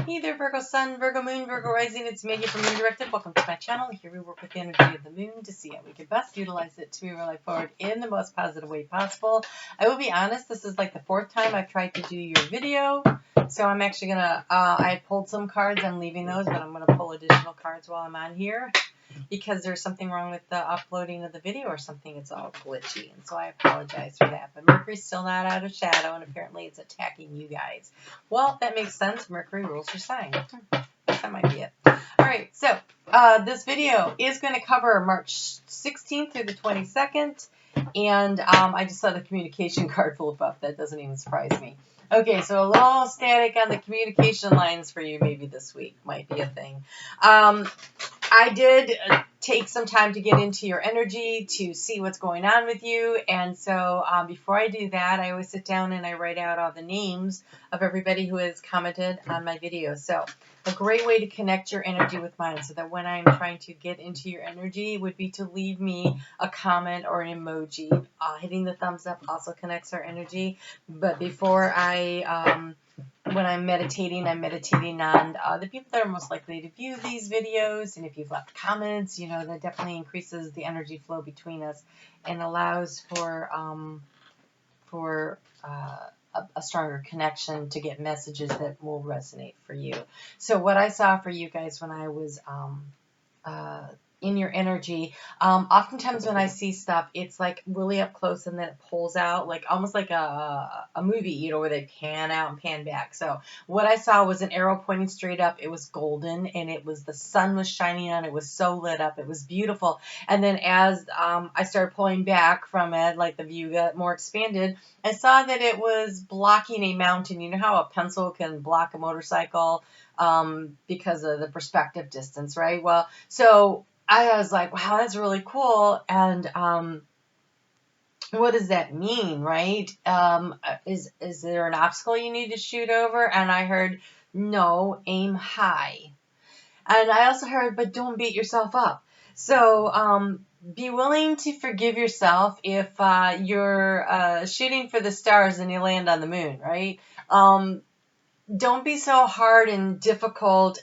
Hey there, Virgo Sun, Virgo Moon, Virgo Rising. It's Maggie from Moon Directed. Welcome to my channel. Here we work with the energy of the moon to see how we can best utilize it to move our life forward in the most positive way possible. I will be honest, this is like the 4th time I've tried to do your video. So I'm actually going to, I pulled some cards. I'm leaving those, but I'm going to pull additional cards while I'm on here, because there's something wrong with the uploading of the video or something. It's all glitchy, and so I apologize for that. But Mercury's still not out of shadow, and apparently it's attacking you guys. Well, that makes sense. Mercury rules your sign. That might be it. All right, so this video is going to cover March 16th through the 22nd, and I just saw the communication card flip up. That doesn't even surprise me. Okay, so a little static on the communication lines for you maybe this week might be a thing. I did take some time to get into your energy to see what's going on with you. And so before I do that, I always sit down and I write out all the names of everybody who has commented on my video. So a great way to connect your energy with mine, so that when I'm trying to get into your energy would be to leave me a comment or an emoji. Hitting the thumbs up also connects our energy. But before when I'm meditating on the people that are most likely to view these videos. And if you've left comments, you know, that definitely increases the energy flow between us and allows for a stronger connection to get messages that will resonate for you. So what I saw for you guys when I was in your energy, oftentimes when I see stuff, it's like really up close and then it pulls out, like almost like a movie, you know, where they pan out and pan back. So what I saw was an arrow pointing straight up. It was golden, and it was, the sun was shining on it. It was so lit up. It was beautiful. And then as I started pulling back from it, like the view got more expanded, I saw that it was blocking a mountain. You know how a pencil can block a motorcycle because of the perspective distance, right? Well, so I was like, wow, that's really cool. And what does that mean, right? Is there an obstacle you need to shoot over? And I heard, no, aim high. And I also heard, but don't beat yourself up. So be willing to forgive yourself if you're shooting for the stars and you land on the moon, right? Don't be so hard and difficult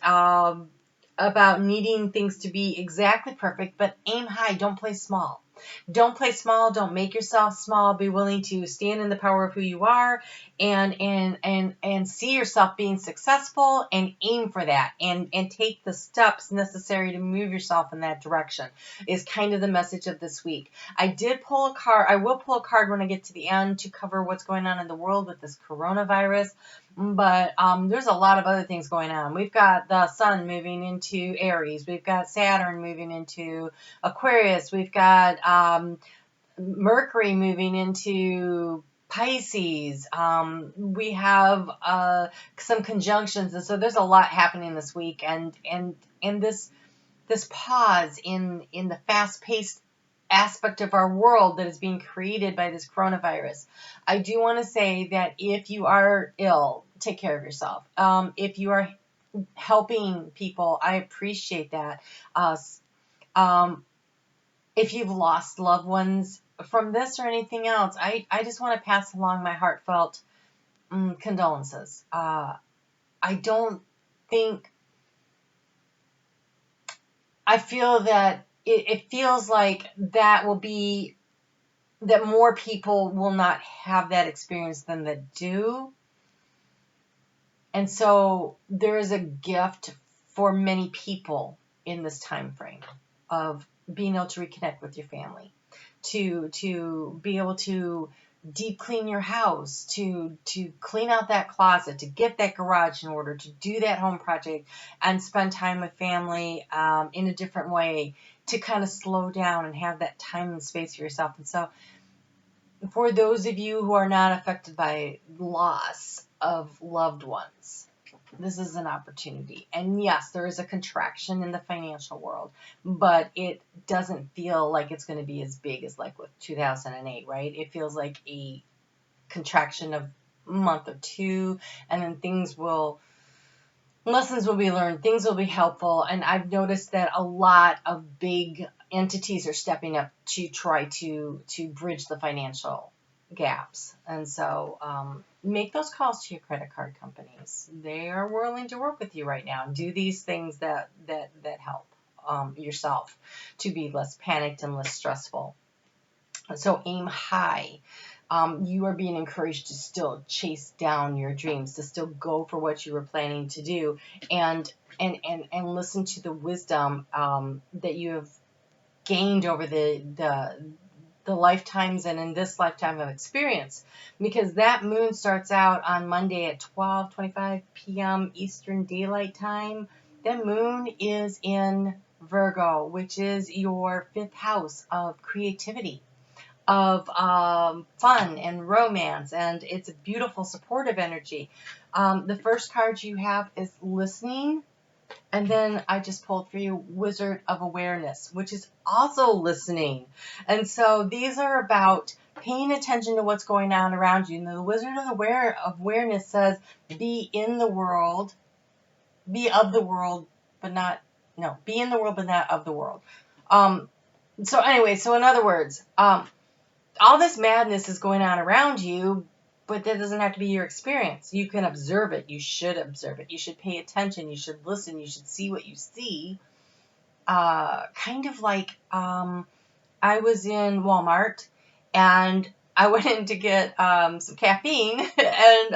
about needing things to be exactly perfect, but aim high. Don't play small. Don't play small. Don't make yourself small. Be willing to stand in the power of who you are and see yourself being successful, and aim for that, and take the steps necessary to move yourself in that direction is kind of the message of this week. I did pull a card. I will pull a card when I get to the end to cover what's going on in the world with this coronavirus. But there's a lot of other things going on. We've got the sun moving into Aries. We've got Saturn moving into Aquarius. We've got Mercury moving into Pisces. We have some conjunctions, and so there's a lot happening this week. And this pause in the fast-paced aspect of our world that is being created by this coronavirus. I do want to say that if you are ill, take care of yourself. If you are helping people, I appreciate that. If you've lost loved ones from this or anything else, I just want to pass along my heartfelt condolences. I feel that it feels like that more people will not have that experience than that do. And so there is a gift for many people in this time frame of being able to reconnect with your family, to be able to deep clean your house, to clean out that closet, to get that garage in order, to do that home project and spend time with family in a different way, to kind of slow down and have that time and space for yourself. And so for those of you who are not affected by loss of loved ones, this is an opportunity. And yes, there is a contraction in the financial world, but it doesn't feel like it's going to be as big as like with 2008, right? It feels like a contraction of a month or two, and then lessons will be learned, things will be helpful. And I've noticed that a lot of big entities are stepping up to try to bridge the financial gaps. And so make those calls to your credit card companies. They are willing to work with you right now. Do these things that help yourself to be less panicked and less stressful. So aim high. You are being encouraged to still chase down your dreams, to still go for what you were planning to do, and listen to the wisdom that you have gained over the lifetimes and in this lifetime of experience, because that moon starts out on Monday at 12:25 p.m. Eastern Daylight Time. That moon is in Virgo, which is your 5th house of creativity, of fun and romance, and it's a beautiful supportive energy. The first card you have is listening, and then I just pulled for you Wizard of Awareness, which is also listening. And so these are about paying attention to what's going on around you. And the Wizard of Awareness says, be in the world, be of the world, but not, no, be in the world, but not of the world. So anyway, so in other words, all this madness is going on around you, but that doesn't have to be your experience. You can observe it. You should observe it. You should pay attention. You should listen. You should see what you see. Kind of like I was in Walmart, and I went in to get some caffeine, and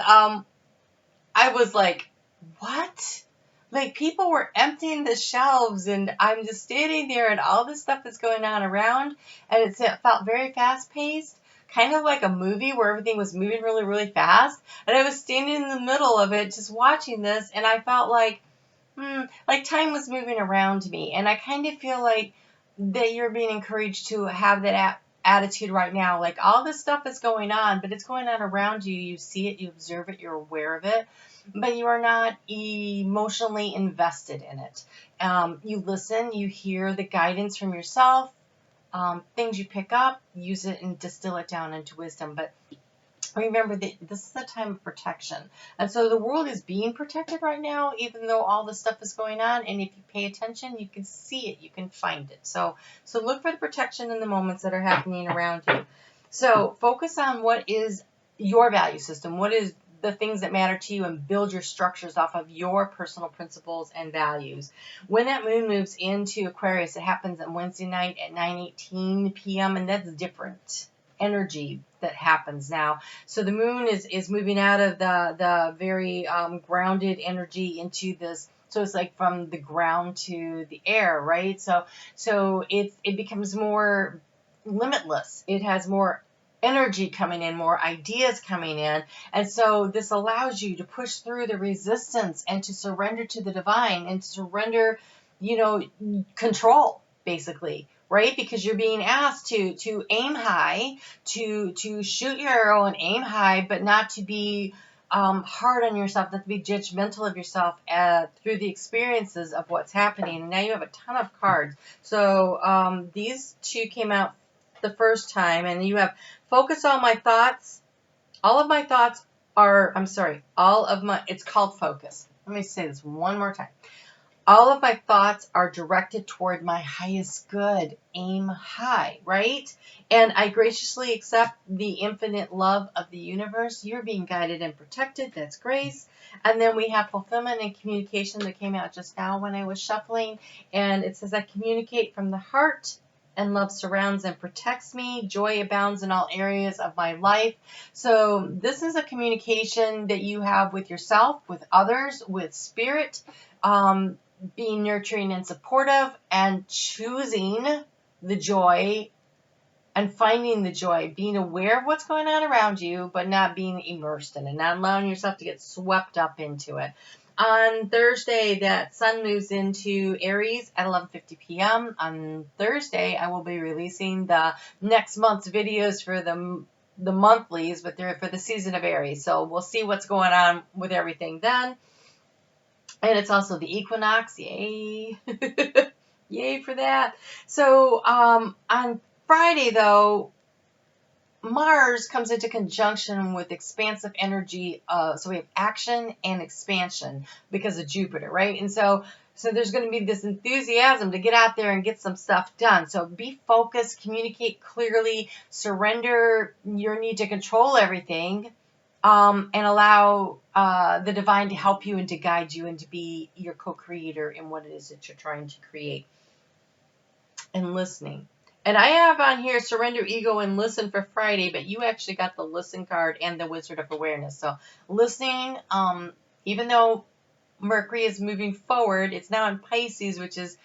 I was like, what? Like, people were emptying the shelves, and I'm just standing there, and all this stuff is going on around, and it felt very fast-paced, kind of like a movie where everything was moving really, really fast, and I was standing in the middle of it just watching this, and I felt like time was moving around me, and I kind of feel like that you're being encouraged to have that attitude right now. Like, all this stuff is going on, but it's going on around you. You see it, you observe it, you're aware of it, but you are not emotionally invested in it. You listen, you hear the guidance from yourself, things you pick up, use it and distill it down into wisdom. But remember that this is a time of protection. And so the world is being protected right now, even though all this stuff is going on. And if you pay attention, you can see it, you can find it. So look for the protection in the moments that are happening around you. So focus on what is your value system, what is the things that matter to you, and build your structures off of your personal principles and values. When that moon moves into Aquarius, it happens on Wednesday night at 9:18 p.m. and that's different energy that happens now. So the moon is moving out of the very grounded energy into this. So it's like from the ground to the air, right? So it becomes more limitless. It has more energy coming in, more ideas coming in. And so this allows you to push through the resistance and to surrender to the divine and surrender, control, basically, right? Because you're being asked to aim high, to shoot your arrow and aim high, but not to be hard on yourself, not to be judgmental of yourself through the experiences of what's happening. And now you have a ton of cards. So these two came out the first time, and you have focus on my thoughts. All of my thoughts are, it's called focus. Let me say this one more time. All of my thoughts are directed toward my highest good. Aim high, right? And I graciously accept the infinite love of the universe. You're being guided and protected. That's grace. And then we have fulfillment and communication that came out just now when I was shuffling. And it says, I communicate from the heart, and love surrounds and protects me. Joy abounds in all areas of my life. So this is a communication that you have with yourself, with others, with spirit, being nurturing and supportive, and choosing the joy and finding the joy, being aware of what's going on around you, but not being immersed in it, not allowing yourself to get swept up into it. On Thursday, that sun moves into Aries at 11:50 p.m. On Thursday, I will be releasing the next month's videos for the monthlies, but they're for the season of Aries. So we'll see what's going on with everything then. And it's also the equinox. Yay. Yay for that. So on Friday, though, Mars comes into conjunction with expansive energy. So we have action and expansion because of Jupiter, right? And so there's going to be this enthusiasm to get out there and get some stuff done. So be focused, communicate clearly, surrender your need to control everything, and allow the divine to help you and to guide you and to be your co-creator in what it is that you're trying to create. And listening. And I have on here surrender ego and listen for Friday, but you actually got the listen card and the Wizard of Awareness. So listening, even though Mercury is moving forward, it's now in Pisces, which is,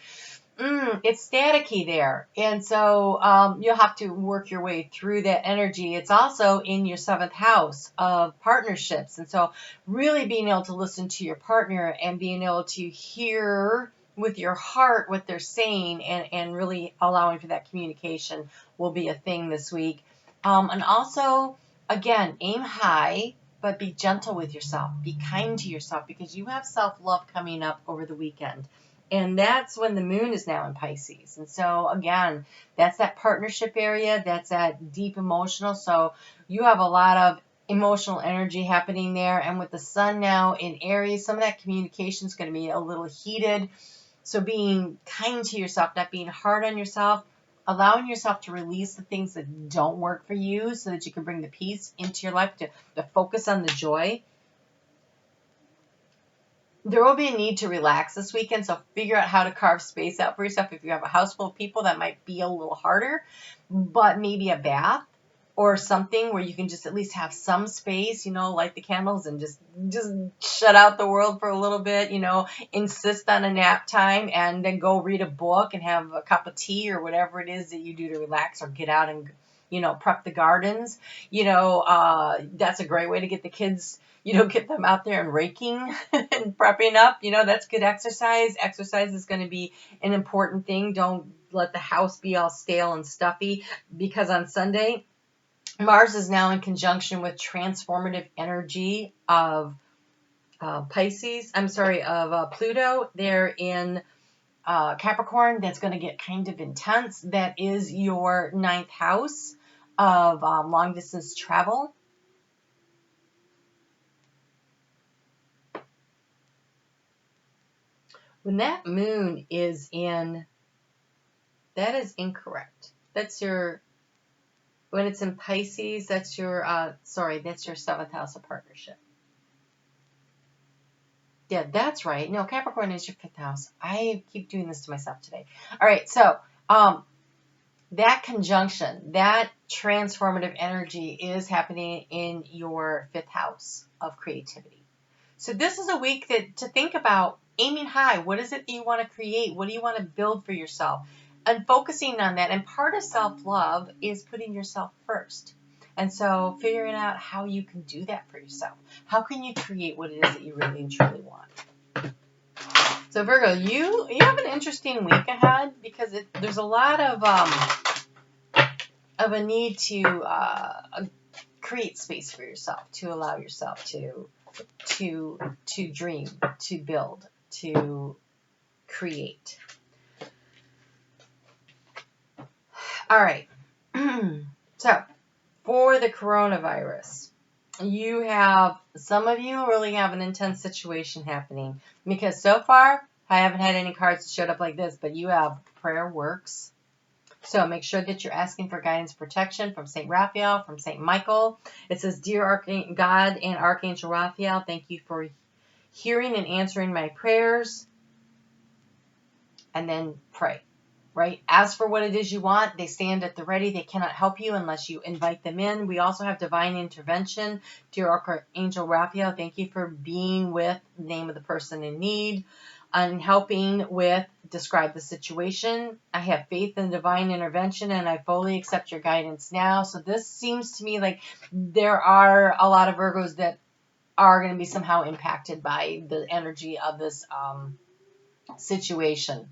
it's staticky there. And so you'll have to work your way through that energy. It's also in your 7th house of partnerships. And so really being able to listen to your partner and being able to hear with your heart what they're saying and really allowing for that communication will be a thing this week. And also, again, aim high, but be gentle with yourself. Be kind to yourself because you have self-love coming up over the weekend. And that's when the moon is now in Pisces. And so, again, that's that partnership area. That's that deep emotional. So you have a lot of emotional energy happening there. And with the sun now in Aries, some of that communication is going to be a little heated. So being kind to yourself, not being hard on yourself, allowing yourself to release the things that don't work for you so that you can bring the peace into your life, to focus on the joy. There will be a need to relax this weekend, so figure out how to carve space out for yourself. If you have a house full of people, that might be a little harder, but maybe a bath or something where you can just at least have some space, light the candles and just shut out the world for a little bit, insist on a nap time and then go read a book and have a cup of tea or whatever it is that you do to relax, or get out and, prep the gardens. That's a great way to get the kids, get them out there and raking and prepping up. That's good exercise. Exercise is going to be an important thing. Don't let the house be all stale and stuffy, because on Sunday, Mars is now in conjunction with transformative energy of Pluto. They're in Capricorn. That's going to get kind of intense. That is your 9th house of long distance travel. When that moon is in, that is incorrect. When it's in Pisces, that's your 7th house of partnership. Yeah, that's right. No, Capricorn is your 5th house. I keep doing this to myself today. All right, so that conjunction, that transformative energy is happening in your 5th house of creativity. So this is a week to think about aiming high. What is it that you want to create? What do you want to build for yourself? And focusing on that. And part of self-love is putting yourself first. And so figuring out how you can do that for yourself. How can you create what it is that you really and truly want? So Virgo, you have an interesting week ahead, because there's a lot of a need to create space for yourself, to allow yourself to dream, to build, to create. All right. So, for the coronavirus, some of you really have an intense situation happening, because so far I haven't had any cards that showed up like this, but you have prayer works. So make sure that you're asking for guidance, protection from St. Raphael, from St. Michael. It says, Dear God and Archangel Raphael, thank you for hearing and answering my prayers. And then pray. Right? Ask for what it is you want. They stand at the ready. They cannot help you unless you invite them in. We also have divine intervention. Dear Archangel Raphael, thank you for being with the name of the person in need and helping with describe the situation. I have faith in divine intervention, and I fully accept your guidance now. So this seems to me like there are a lot of Virgos that are going to be somehow impacted by the energy of this situation.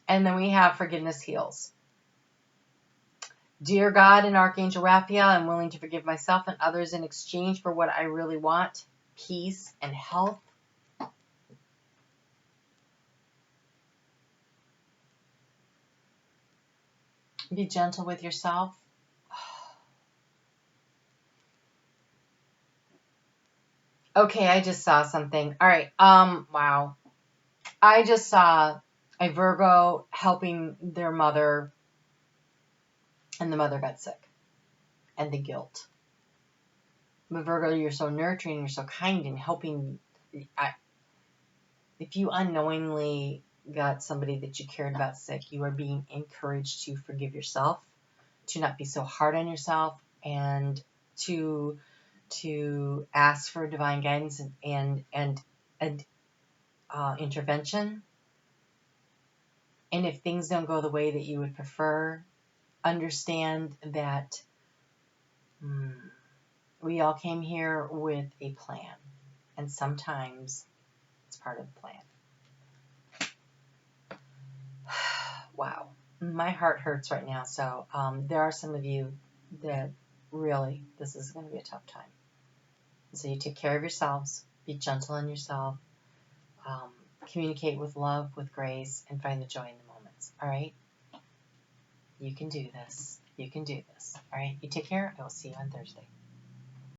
And then we have forgiveness heals. Dear God and Archangel Raphael, I'm willing to forgive myself and others in exchange for what I really want, peace and health. Be gentle with yourself. Okay, I just saw something. All right. Wow. I just saw a Virgo helping their mother, and the mother got sick. And the guilt. But Virgo, you're so nurturing, you're so kind and helping. If you unknowingly got somebody that you cared about sick, you are being encouraged to forgive yourself, to not be so hard on yourself, and to ask for divine guidance and intervention. And if things don't go the way that you would prefer, understand that we all came here with a plan, and sometimes it's part of the plan. Wow, my heart hurts right now. So there are some of you that really, this is going to be a tough time. So you take care of yourselves, be gentle on yourself, communicate with love, with grace, and find the joy in the moments. All right? You can do this. You can do this. All right? You take care. I will see you on Thursday.